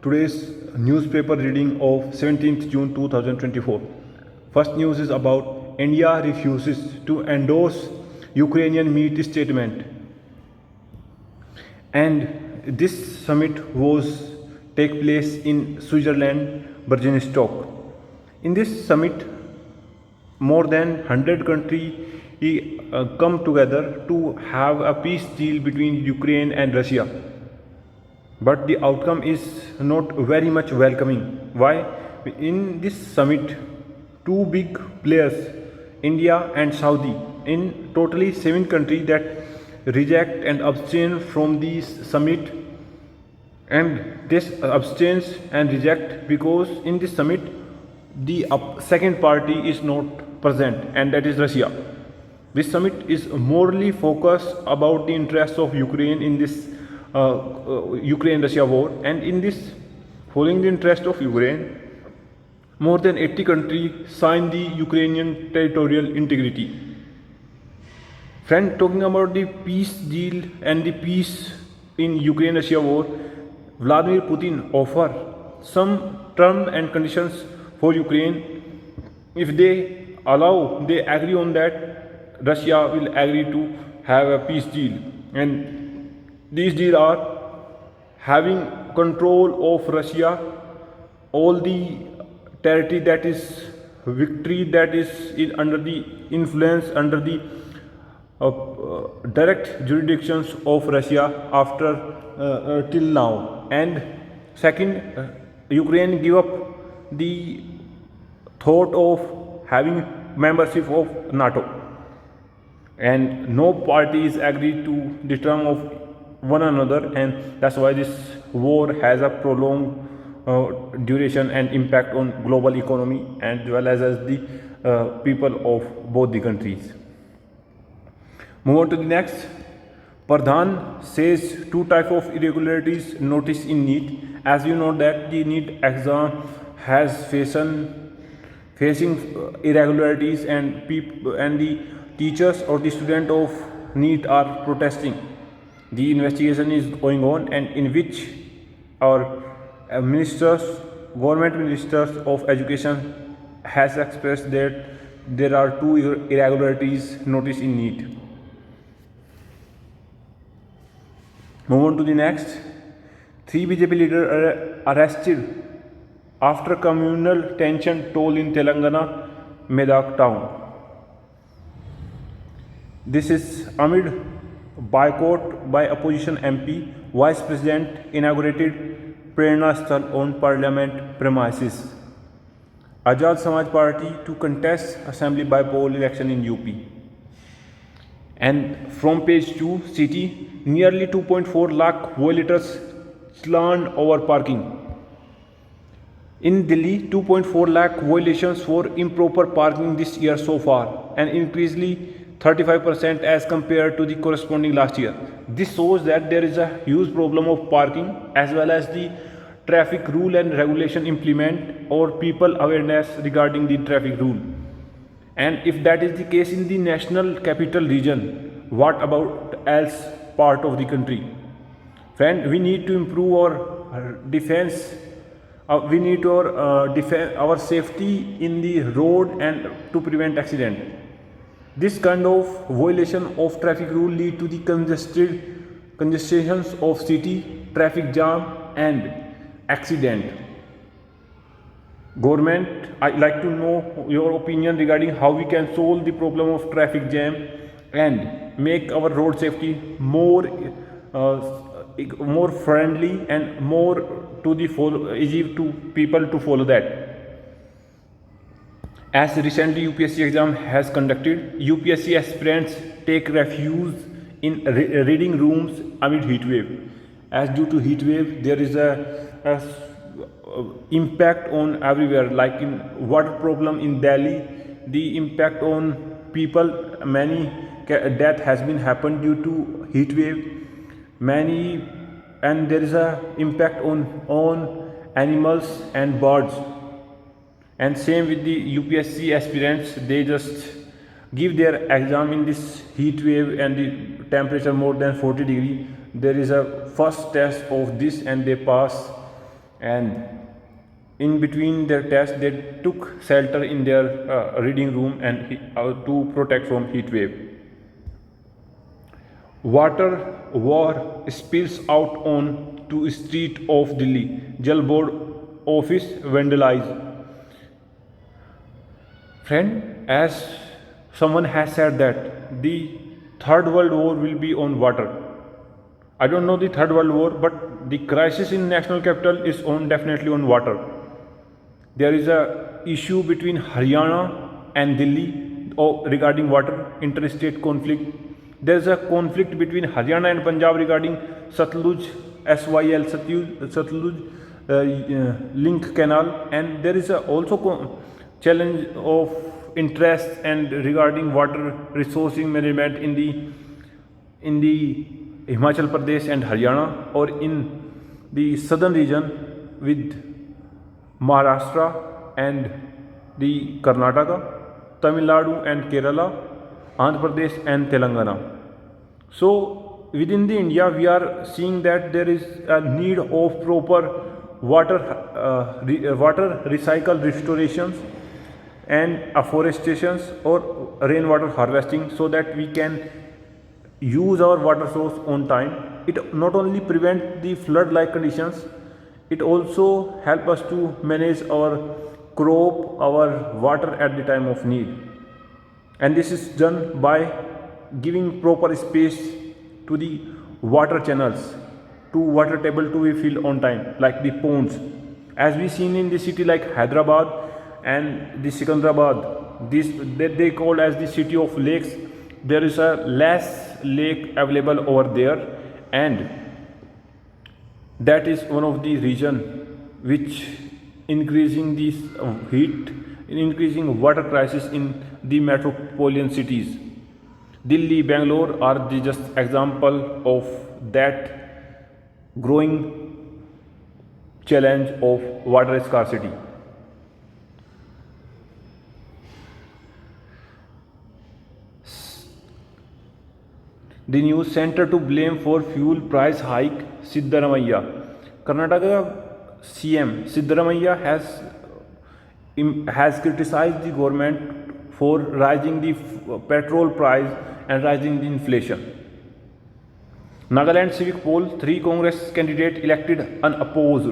today's newspaper reading of 17th June 2024. First news is about India refuses to endorse Ukrainian meat statement. And this summit was take place in Switzerland, Bergenstock. In this summit, more than 100 countries come together to have a peace deal between Ukraine and Russia. But the outcome is not very much welcoming. Why? In this summit, two big players, India and Saudi, in totally 7 countries that reject and abstain from this summit, and this abstains and reject because in this summit the second party is not present, and that is Russia. This summit is morally focused about the interests of Ukraine in this Ukraine-Russia war, and in this, following the interest of Ukraine, more than 80 countries signed the Ukrainian territorial integrity. Friend, talking about the peace deal and the peace in Ukraine-Russia war, Vladimir Putin offer some terms and conditions for Ukraine. If they agree on that, Russia will agree to have a peace deal. And these deals are having control of Russia, all the territory that is victory that is under the influence, under the direct jurisdictions of Russia after till now. And second, Ukraine give up the thought of having membership of NATO, and no party is agreed to the term of one another, and that's why this war has a prolonged duration and impact on global economy as well as the people of both the countries. Move on to the next. Pradhan says 2 types of irregularities noticed in NEET. As you know that the NEET exam has facing irregularities, and the teachers or the student of NEET are protesting. The investigation is going on, and in which our government ministers of education has expressed that there are 2 irregularities noticed in NEET. Move on to the next. 3 BJP leaders are arrested after communal tension toll in Telangana Medak town. This is amid boycott by opposition MP. Vice President inaugurated Prerna Sthal on Parliament premises. Azad Samaj Party to contest Assembly by-poll election in UP. And from page 2, city, nearly 2.4 lakh violators challaned over parking. In Delhi, 2.4 lakh violations for improper parking this year so far, and increasingly 35% as compared to the corresponding last year. This shows that there is a huge problem of parking, as well as the traffic rule and regulation implement or people awareness regarding the traffic rule. And if that is the case in the national capital region, what about else part of the country? Friend, we need to improve our defense. We need to defend our safety in the road and to prevent accident. This kind of violation of traffic rule lead to the congestions of city, traffic jam and accident. Government, I'd like to know your opinion regarding how we can solve the problem of traffic jam and make our road safety more friendly and more to the easy to people to follow that. As recently UPSC exam has conducted, UPSC aspirants take refuge in reading rooms amid heat wave. As due to heat wave, there is a impact on everywhere, like in water problem in Delhi, the impact on people, many death has been happened due to heat wave, and there is a impact on animals and birds. And same with the UPSC aspirants, they just give their exam in this heat wave and the temperature more than 40 degree. There is a first test of this and they pass, and in between their tests they took shelter in their reading room and to protect from heat wave. Water war spills out on to street of Delhi. Jal board office vandalized. Friend, as someone has said that the third world war will be on water. I don't know the third world war, but the crisis in national capital is on definitely on water. There is a issue between Haryana and Delhi regarding water, interstate conflict. There is a conflict between Haryana and Punjab regarding Satluj, SYL, Satluj link canal, and there is a also challenge of interest and regarding water resourcing management in the Himachal Pradesh and Haryana, or in the southern region with Maharashtra and the Karnataka, Tamil Nadu and Kerala, Andhra Pradesh and Telangana. So within the India we are seeing that there is a need of proper water recycle restorations and afforestations or rainwater harvesting, so that we can use our water source on time. It not only prevent the flood like conditions, it also help us to manage our crop, our water at the time of need. And this is done by giving proper space to the water channels, to water table to be filled on time, like the ponds. As we seen in the city like Hyderabad and the Sikandrabad, this they called as the city of lakes. There is a less lake available over there, and that is one of the reason which increasing this heat, increasing water crisis in the metropolitan cities. Delhi, Bangalore are the just example of that growing challenge of water scarcity. The news center to blame for fuel price hike, Siddaramaiah. Karnataka CM Siddaramaiah has criticized the government for rising the petrol price and rising the inflation. Nagaland civic poll, 3 Congress candidates elected unopposed.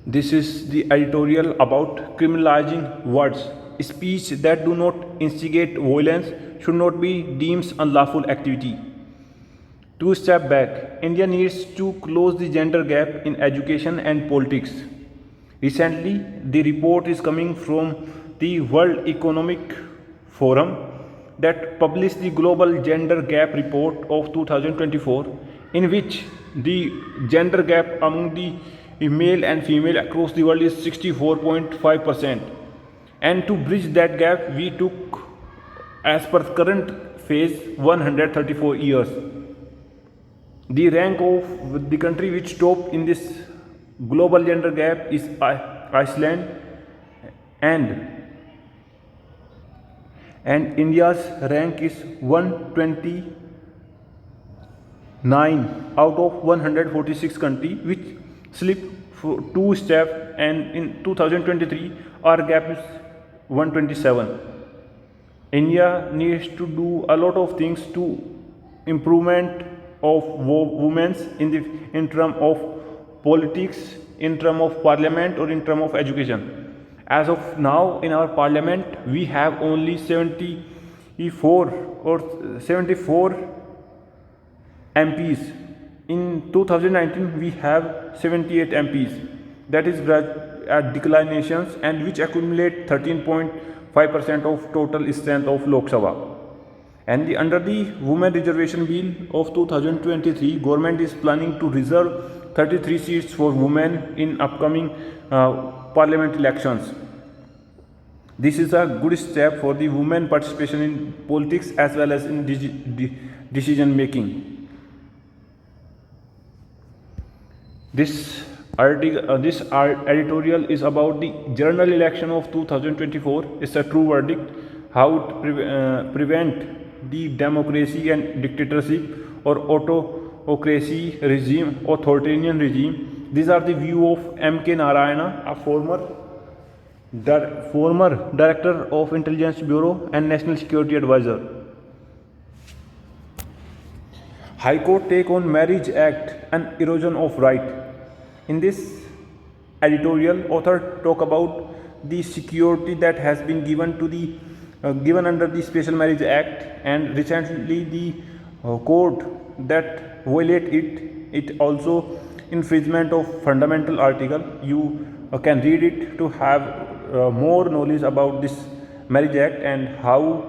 This is the editorial about criminalizing words. Speech that do not instigate violence should not be deemed unlawful activity. 2 step back. India needs to close the gender gap in education and politics. Recently, the report is coming from the World Economic Forum that published the Global Gender Gap Report of 2024, in which the gender gap among the male and female across the world is 64.5%. And to bridge that gap, we took, as per current phase, 134 years. The rank of the country which topped in this global gender gap is Iceland, and India's rank is 129 out of 146 countries, which slipped 2 steps, and in 2023 our gap is 127. India needs to do a lot of things to improvement of women's in term of politics, in term of parliament, or in term of education. As of now, in our parliament, we have only 74 MPs. In 2019, we have 78 MPs. That is at declinations, and which accumulate 13.5% of total strength of Lok Sabha. And under the Women Reservation Bill of 2023, government is planning to reserve 33 seats for women in upcoming parliament elections. This is a good step for the women participation in politics as well as in decision making. This editorial is about the general election of 2024. It's a true verdict, how to prevent the democracy and dictatorship or authoritarian regime. These are the view of M.K. Narayana, a former Director of Intelligence Bureau and National Security Advisor. High Court take on Marriage Act and erosion of right. In this editorial, author talk about the security that has been given to the given under the Special Marriage Act, and recently the court that violate it also infringement of fundamental article. You can read it to have more knowledge about this Marriage Act and how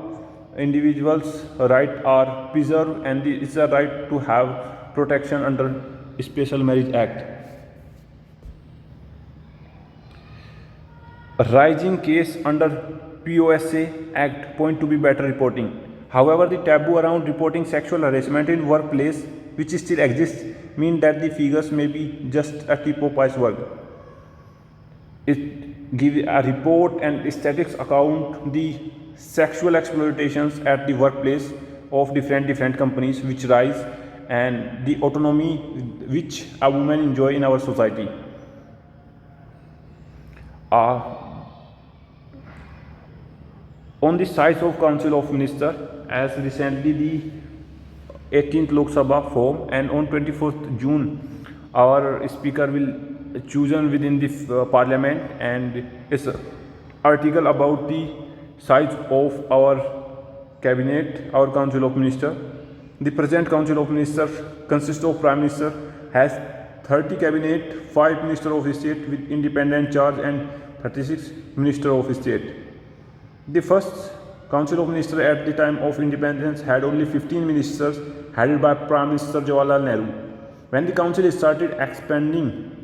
individuals' rights are preserved, and it's a right to have protection under Special Marriage Act. A rising case under POSA Act point to be better reporting. However, the taboo around reporting sexual harassment in workplace, which still exists, mean that the figures may be just a tip of iceberg. It gives a report and statistics account the sexual exploitations at the workplace of different companies which rise, and the autonomy which a woman enjoy in our society. On the size of Council of Ministers, as recently the 18th Lok Sabha formed, and on 24th June our speaker will chosen within the parliament, and it's an article about the size of our cabinet, our Council of Ministers. The present Council of Ministers consists of Prime Minister, has 30 cabinet, 5 Minister of State with independent charge, and 36 Minister of State. The first Council of Ministers at the time of independence had only 15 ministers headed by Prime Minister Jawaharlal Nehru. When the council started expanding,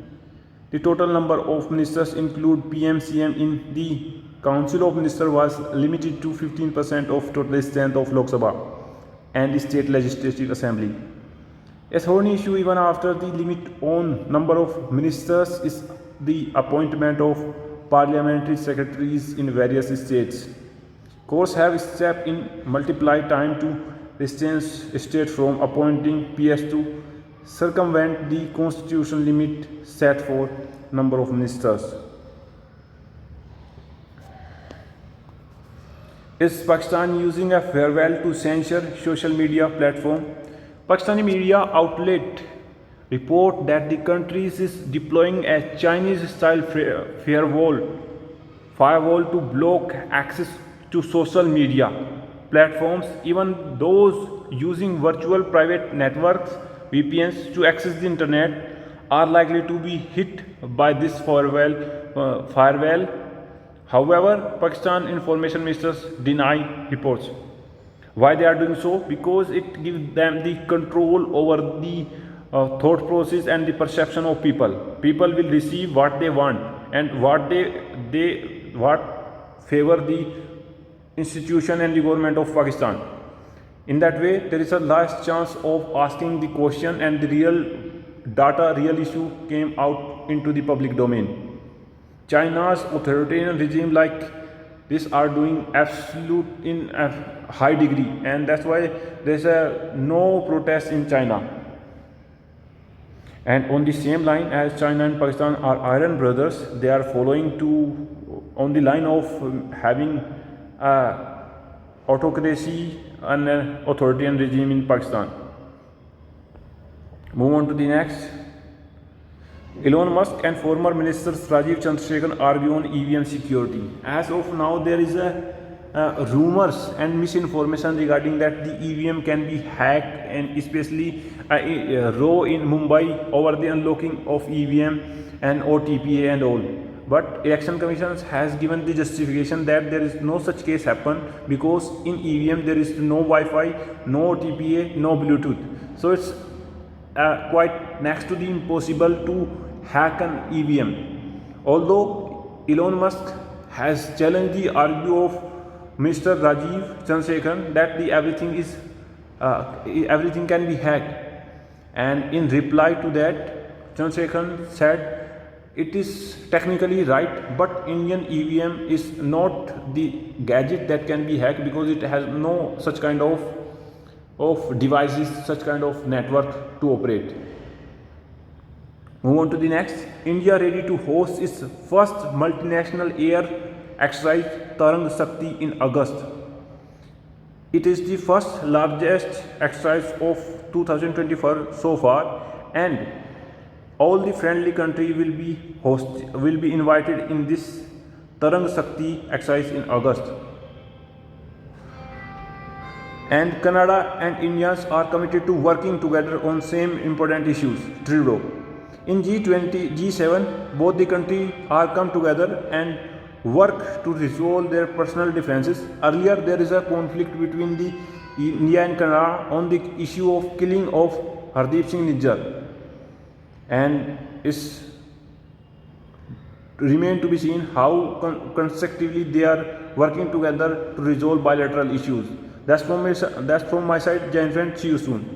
the total number of ministers include PM, CM in the Council of Ministers was limited to 15% of total strength of Lok Sabha and the State Legislative Assembly. A thorny issue even after the limit on number of ministers is the appointment of parliamentary secretaries in various states. Courts have stepped in multiply time to restrain state from appointing PS to circumvent the constitutional limit set for number of ministers. Is Pakistan using a farewell to censure social media platform? Pakistani media outlet report that the country is deploying a Chinese-style firewall to block access to social media platforms, even those using virtual private networks, VPNs, to access the internet are likely to be hit by this firewall. However, Pakistan information ministers deny reports. Why they are doing so? Because it gives them the control over the thought process and the perception of people. People will receive what they want and what favor the institution and the government of Pakistan. In that way, there is a last chance of asking the question, and the real data, real issue came out into the public domain. China's authoritarian regime like this are doing absolute in a high degree, and that's why there's no protest in China. And on the same line as China and Pakistan are iron brothers, they are following on the line of having autocracy and authoritarian regime in Pakistan. Move on to the next. Elon Musk and former ministers Rajiv Chandrasekhar argue on EVM security. As of now, there is rumors and misinformation regarding that the EVM can be hacked, and especially a row in Mumbai over the unlocking of EVM and OTPA and all. But Election Commission has given the justification that there is no such case happen, because in EVM there is no Wi-Fi, no OTPA, no Bluetooth. So it's quite next to the impossible to hack an EVM. Although Elon Musk has challenged the argue of Mr. Rajiv Chandrasekhar that everything can be hacked, and in reply to that, Chandrasekhar said it is technically right, but Indian EVM is not the gadget that can be hacked, because it has no such kind of of devices, such kind of network to operate. Move on to the next. India ready to host its first multinational air exercise Tarang Shakti in August. It is the first largest exercise of 2024 so far, and all the friendly country will be invited in this Tarang Shakti exercise in August. And Canada and Indians are committed to working together on same important issues. Trudeau. In G20, G7, both the countries are come together and work to resolve their personal differences. Earlier, there is a conflict between the India and Canada on the issue of killing of Hardeep Singh Nijjar, and it's remain to be seen how constructively they are working together to resolve bilateral issues. That's from my side. Jai Hind friend. See you soon.